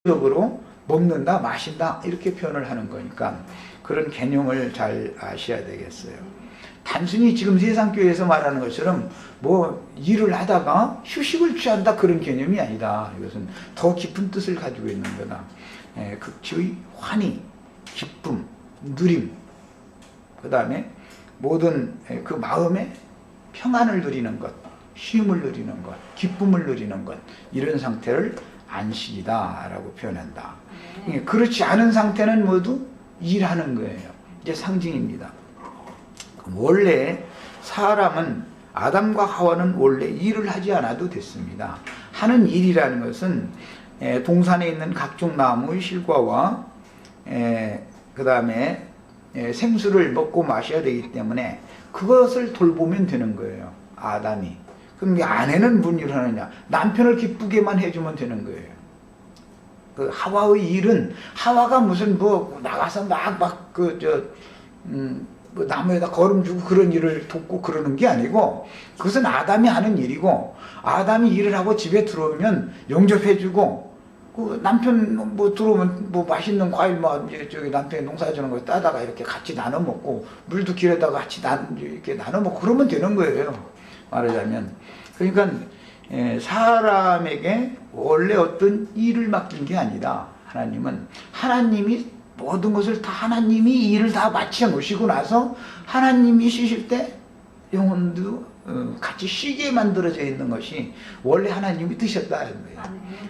적으로 먹는다, 마신다 이렇게 표현을 하는 거니까 그런 개념을 잘 아셔야 되겠어요. 단순히 지금 세상교회에서 말하는 것처럼 뭐 일을 하다가 휴식을 취한다 그런 개념이 아니다. 이것은 더 깊은 뜻을 가지고 있는 거다. 극치의 환희, 기쁨, 누림, 그 다음에 모든 그 마음의 평안을 누리는 것, 쉼을 누리는 것, 기쁨을 누리는 것, 이런 상태를 안식이다 라고 표현한다. 그렇지 않은 상태는 모두 일하는 거예요. 이제 상징입니다. 원래 사람은, 아담과 하와는 원래 일을 하지 않아도 됐습니다. 하는 일이라는 것은 동산에 있는 각종 나무의 실과와 그 다음에 생수를 먹고 마셔야 되기 때문에 그것을 돌보면 되는 거예요. 아담이. 그럼 아내는 무슨 일을 하느냐? 남편을 기쁘게만 해주면 되는 거예요. 그 하와의 일은, 하와가 무슨 뭐 나가서 뭐 나무에다 거름 주고 그런 일을 돕고 그러는 게 아니고, 그것은 아담이 하는 일이고, 아담이 일을 하고 집에 들어오면 영접해주고, 그 남편 뭐 들어오면 뭐 맛있는 과일 뭐 저기 남편이 농사 지는 거 따다가 이렇게 같이 나눠 먹고, 물도 길에다가 같이 이렇게 나눠 먹고 그러면 되는 거예요. 말하자면. 그러니까 사람에게 원래 어떤 일을 맡긴 게 아니라, 하나님은, 하나님이 모든 것을 다, 하나님이 일을 다 마쳐 놓으시고 나서 하나님이 쉬실 때 영혼도 같이 쉬게 만들어져 있는 것이 원래 하나님이 뜻이었다는 거예요.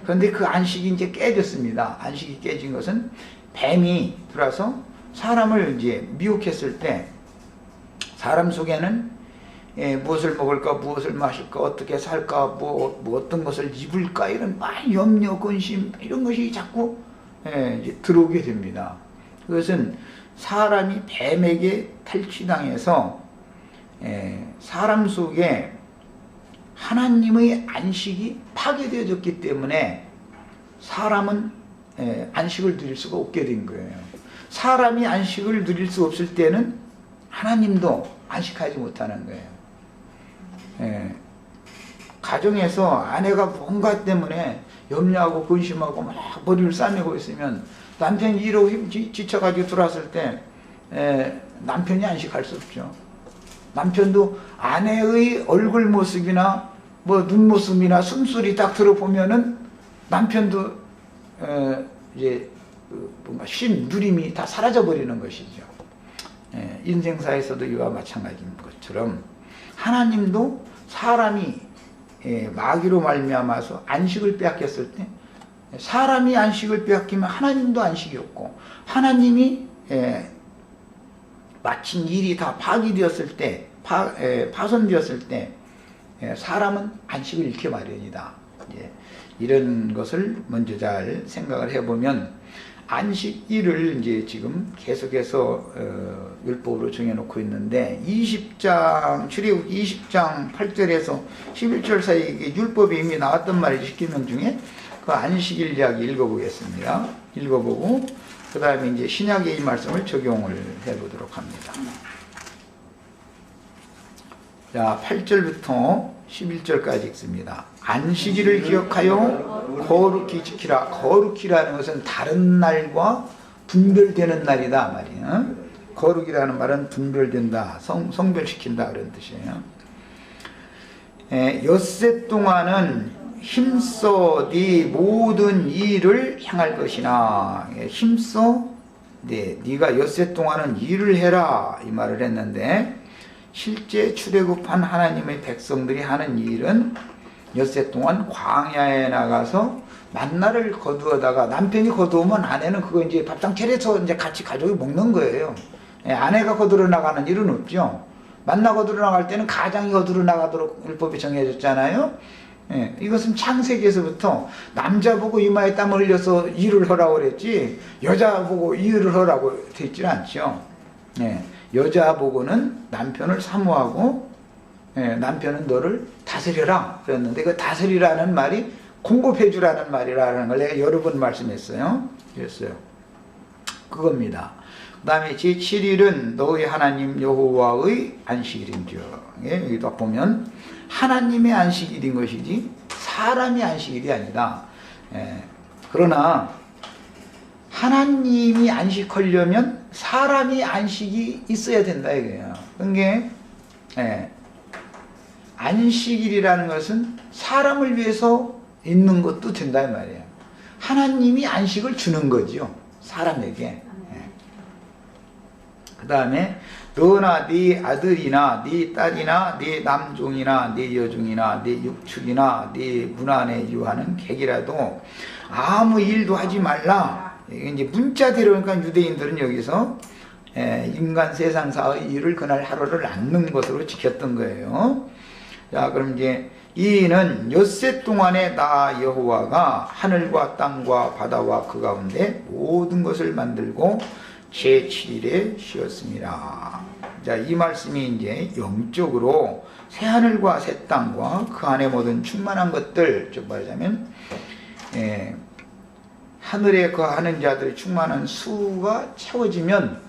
그런데 그 안식이 이제 깨졌습니다. 안식이 깨진 것은 뱀이 들어와서 사람을 이제 미혹했을 때, 사람 속에는 무엇을 먹을까, 무엇을 마실까, 어떻게 살까, 뭐 어떤 것을 입을까, 이런 염려, 근심, 이런 것이 자꾸 이제 들어오게 됩니다. 그것은 사람이 뱀에게 탈취당해서 사람 속에 하나님의 안식이 파괴되어졌기 때문에 사람은 안식을 누릴 수가 없게 된 거예요. 사람이 안식을 누릴 수 없을 때는 하나님도 안식하지 못하는 거예요. 가정에서 아내가 뭔가 때문에 염려하고 근심하고 막 머리를 싸매고 있으면 남편이 이러고 지쳐가지고 들어왔을 때 남편이 안식할 수 없죠. 남편도 아내의 얼굴 모습이나 뭐 눈모습이나 숨소리 딱 들어보면은 남편도 이제 뭔가 쉼, 누림이 다 사라져 버리는 것이죠. 인생사에서도 이와 마찬가지인 것처럼 하나님도 사람이 마귀로 말미암아서 안식을 빼앗겼을 때, 사람이 안식을 빼앗기면 하나님도 안식이 없고, 하나님이 마친 일이 다 파기되었을 때, 파손되었을 때 사람은 안식을 잃게 마련이다. 이런 것을 먼저 잘 생각을 해보면, 안식일을 이제 지금 계속해서 율법으로 정해놓고 있는데, 20장, 출애굽 20장 8절에서 11절 사이에 율법이 이미 나왔던 말이죠. 10계명 중에. 그 안식일 이야기 읽어보겠습니다. 읽어보고 그 다음에 이제 신약의 이 말씀을 적용을 해보도록 합니다. 자, 8절부터 11절까지 읽습니다. 안식일을 기억하여 거룩히 지키라. 거룩히라는 것은 다른 날과 분별되는 날이다 말이에요. 거룩이라는 말은 분별된다, 성별시킨다 그런 뜻이에요. 엿새 동안은 힘써 네 모든 일을 행할 것이나, 힘써 네가 엿새 동안은 일을 해라 이 말을 했는데, 실제 출애굽한 하나님의 백성들이 하는 일은 엿새 동안 광야에 나가서 만나를 거두어다가, 남편이 거두면 아내는 그거 이제 밥상 차려서 이제 같이 가족이 먹는 거예요. 아내가 거두러 나가는 일은 없죠. 만나 거두러 나갈 때는 가장이 거두러 나가도록 율법이 정해졌잖아요. 이것은 창세기에서부터 남자 보고 이마에 땀 흘려서 일을 하라고 그랬지, 여자 보고 일을 하라고 되어 있지는 않죠. 여자 보고는 남편을 사모하고, 남편은 너를 다스려라 그랬는데, 그 다스리라는 말이 공급해 주라는 말이라는 걸 내가 여러 번 말씀했어요. 그랬어요. 그겁니다. 그 다음에 제7일은 너희 하나님 여호와의 안식일인지요. 여기도 보면 하나님의 안식일인 것이지 사람의 안식일이 아니다. 그러나 하나님이 안식하려면 사람이 안식이 있어야 된다 이거예요. 그게 안식일이라는 것은 사람을 위해서 있는 것도 된다 이 말이에요. 하나님이 안식을 주는 거죠, 사람에게. 그 다음에 너나 네 아들이나 네 딸이나 네 남종이나 네 여종이나 네 육축이나 네 문 안에 유하는 객이라도 아무 일도 하지 말라. 이게 이제 문자대로, 그러니까 유대인들은 여기서 인간 세상사의 일을 그날 하루를 않는 것으로 지켰던 거예요. 자, 그럼 이제 이는 엿새 동안에 나 여호와가 하늘과 땅과 바다와 그 가운데 모든 것을 만들고 제7일에 쉬었습니다. 자, 이 말씀이 이제 영적으로 새 하늘과 새 땅과 그 안에 모든 충만한 것들, 즉 말하자면 하늘에 거하는 자들의 충만한 수가 채워지면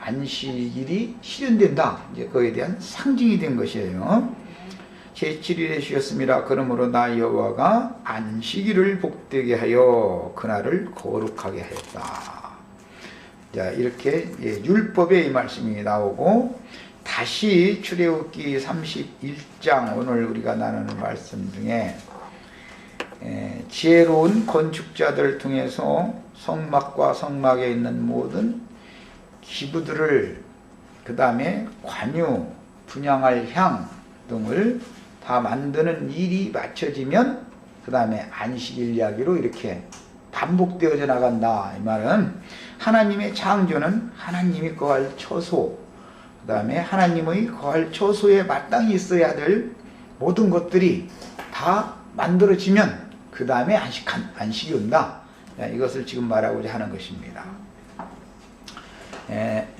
안식일이 실현된다. 이제 그에 대한 상징이 된 것이에요. 제7일에 쉬었습니다. 그러므로 나 여호와가 안식일을 복되게 하여 그날을 거룩하게 하였다. 자, 이렇게 율법의 이 말씀이 나오고, 다시 출애굽기 31장 오늘 우리가 나누는 말씀 중에 지혜로운 건축자들을 통해서 성막과 성막에 있는 모든 기부들을, 그 다음에 관유, 분향할 향 등을 다 만드는 일이 맞춰지면 그 다음에 안식일 이야기로 이렇게 반복되어져 나간다. 이 말은 하나님의 창조는 하나님이 거할 처소, 그 다음에 하나님의 거할 처소에 마땅히 있어야 될 모든 것들이 다 만들어지면 그 다음에 안식이 온다. 이것을 지금 말하고자 하는 것입니다.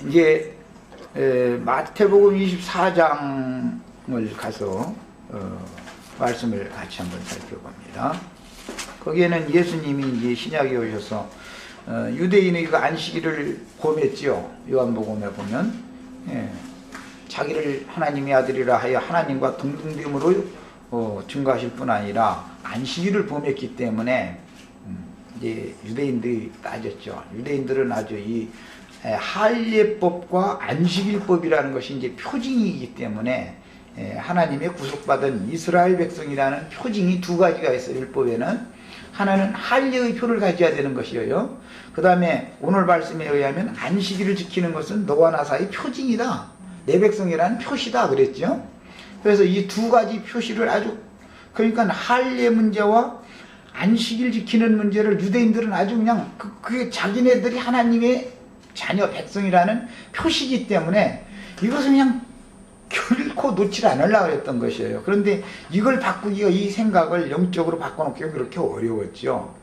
이제 마태복음 24장을 가서 말씀을 같이 한번 살펴봅니다. 거기에는 예수님이 이제 신약에 오셔서 유대인의 그 안식일을 범했죠. 요한복음에 보면 자기를 하나님의 아들이라 하여 하나님과 동등됨으로 증거하실 뿐 아니라 안식일을 범했기 때문에 이제 유대인들이 따졌죠. 유대인들은 아주 이 할례법과 안식일법이라는 것이 이제 표징이기 때문에 하나님의 구속받은 이스라엘 백성이라는 표징이 두 가지가 있어요. 율법에는 하나는 할례의 표를 가져야 되는 것이에요. 그 다음에 오늘 말씀에 의하면 안식일을 지키는 것은 너와 나 사이 표징이다, 내 백성이라는 표시다 그랬죠. 그래서 이 두 가지 표시를 아주, 그러니까 할례 문제와 안식일 지키는 문제를 유대인들은 아주 그냥 그게 자기네들이 하나님의 자녀 백성이라는 표시이기 때문에 이것은 그냥 결코 놓지 않으려고 했던 것이에요. 그런데 이걸 바꾸기가, 이 생각을 영적으로 바꿔놓기가 그렇게 어려웠죠.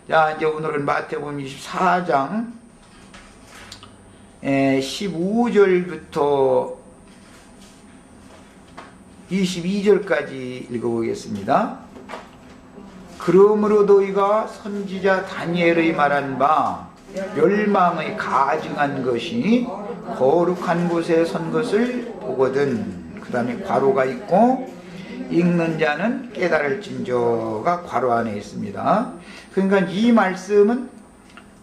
자, 이제 오늘은 마태복음 24장 15절부터 22절까지 읽어보겠습니다. 그러므로 너희가 선지자 다니엘의 말한 바 멸망의 가증한 것이 거룩한 곳에 선 것을 보거든. 그 다음에 괄호가 있고 읽는 자는 깨달을진저가 괄호 안에 있습니다. 그러니까 이 말씀은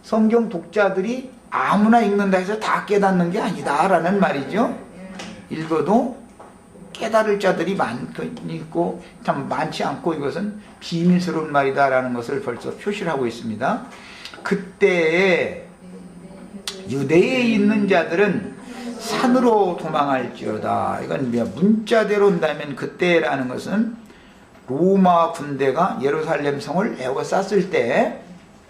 성경 독자들이 아무나 읽는다 해서 다 깨닫는 게 아니다 라는 말이죠. 읽어도 깨달을 자들이 많고 참 많지 않고 이것은 비밀스러운 말이다 라는 것을 벌써 표시를 하고 있습니다. 그때에 유대에 있는 자들은 산으로 도망할지어다. 이건 문자대로 온다면 그때라는 것은 로마 군대가 예루살렘 성을 에워쌌을 때,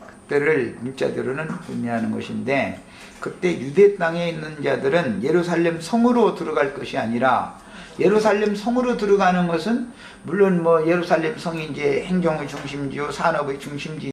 그때를 문자대로는 의미하는 것인데, 그때 유대 땅에 있는 자들은 예루살렘 성으로 들어갈 것이 아니라, 예루살렘 성으로 들어가는 것은 물론 예루살렘 성이 이제 행정의 중심지요 산업의 중심지